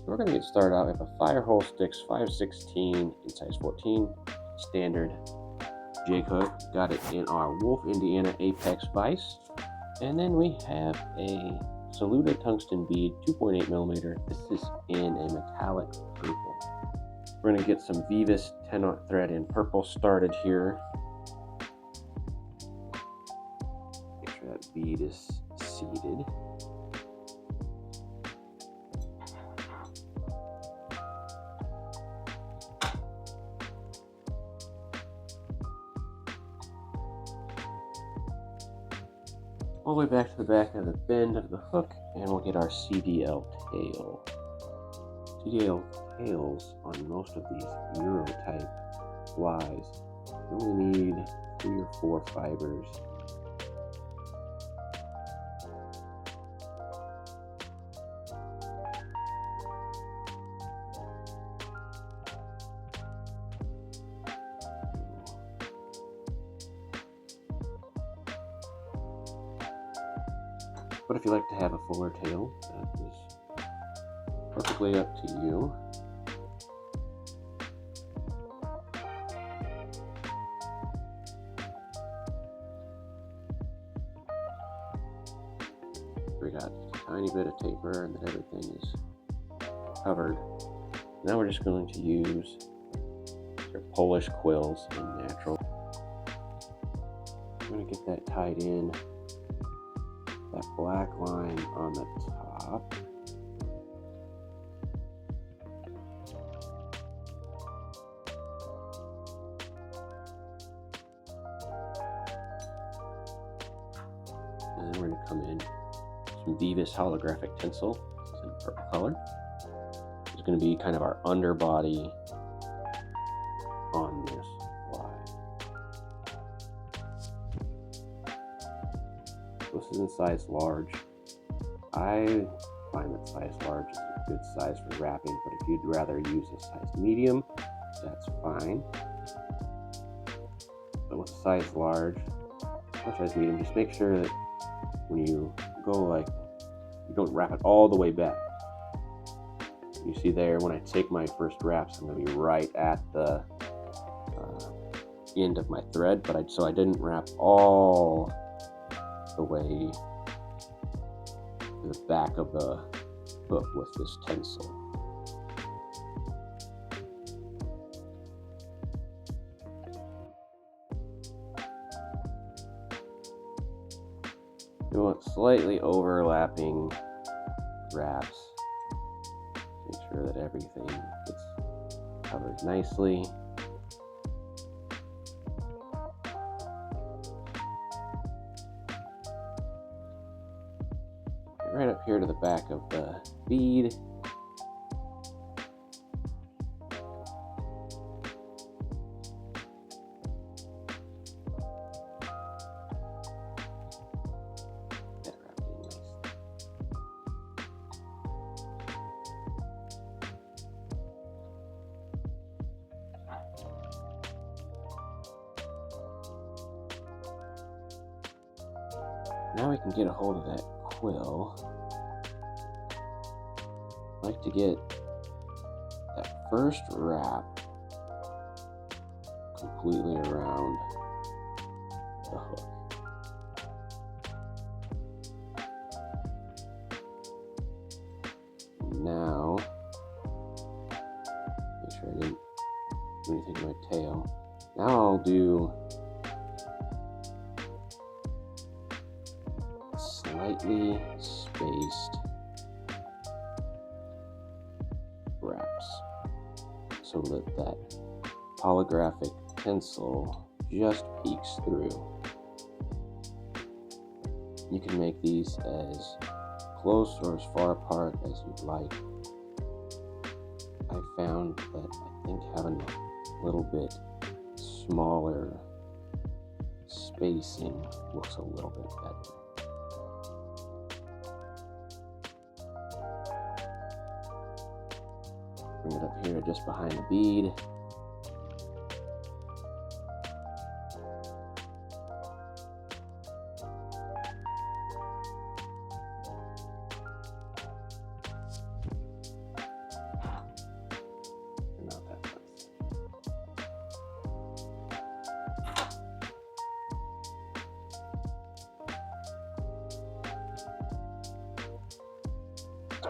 we're going to get started out with a Firehole Sticks 516 in size 14 standard jig hook. Got it in our Wolf Indiana Apex vise. And then we have a Saluda tungsten bead 2.8 millimeter. This is in a metallic purple. We're going to get some Veevus 10-aught thread in purple started here. Make sure that bead is seated. All the way back to the back of the bend of the hook, and we'll get our CDL tail. CDL tails on most of these Euro type flies, you only need 3 or 4 fibers. But if you like to have a fuller tail, that is perfectly up to you. We got a tiny bit of taper and then everything is covered. Now we're just going to use our Polish quills in natural. I'm going to get that tied in. That black line on the top. And then we're going to come in some Veevus holographic tinsel. This is in purple color. It's going to be kind of our underbody on this fly. This is in size large. I find that size large is a good size for wrapping, but if you'd rather use a size medium, that's fine. But with size large or size medium, just make sure that when you go you don't wrap it all the way back. You see there, when I take my first wraps, I'm going to be right at the end of my thread, so I didn't wrap all the way to the back of the hook with this tinsel. You want slightly overlapping wraps. Make sure that everything gets covered nicely. Right up here to the back of the bead. That wrapped in nicely. Now we can get a hold of that quill. I like to get that first wrap completely around the hook. Now, make sure I didn't do anything to my tail. Now I'll do slightly spaced wraps so that holographic tinsel just peeks through. You can make these as close or as far apart as you'd like. I found that I think having a little bit smaller spacing looks a little bit better. Bring it up here just behind the bead.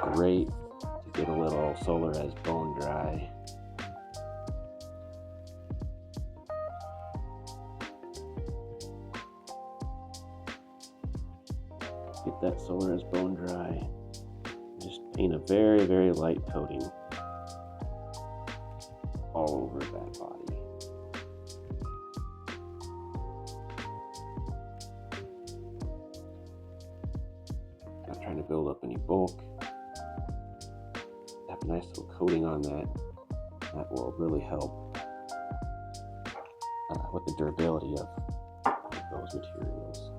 great to get a little Solarez bone dry. Get that Solarez bone dry. Just paint a very, very light coating all over that body. Not trying to build up any bulk. Have a nice little coating on that. That will really help with the durability of those materials.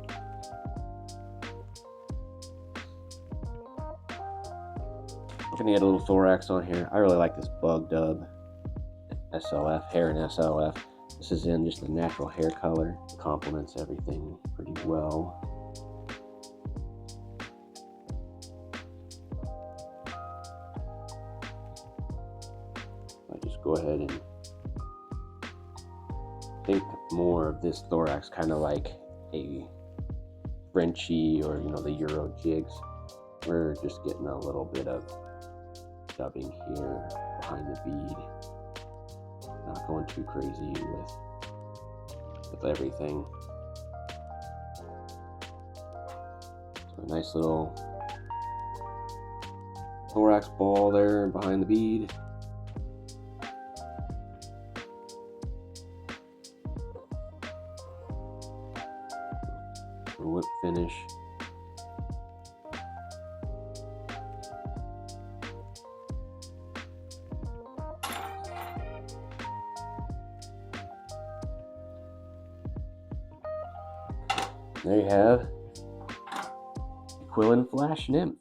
I'm gonna get a little Thorax on here. I really like this bug dub SLF, Hare and SLF. This is in just a natural hair color. It complements everything pretty well. I just go ahead and think more of this Thorax kind of like a Frenchy or, you know, the Euro jigs. We're just getting a little bit of dubbing here behind the bead. Not going too crazy with everything. So a nice little Thorax ball there behind the bead. A whip finish. There you have the Quill and Flash Nymph.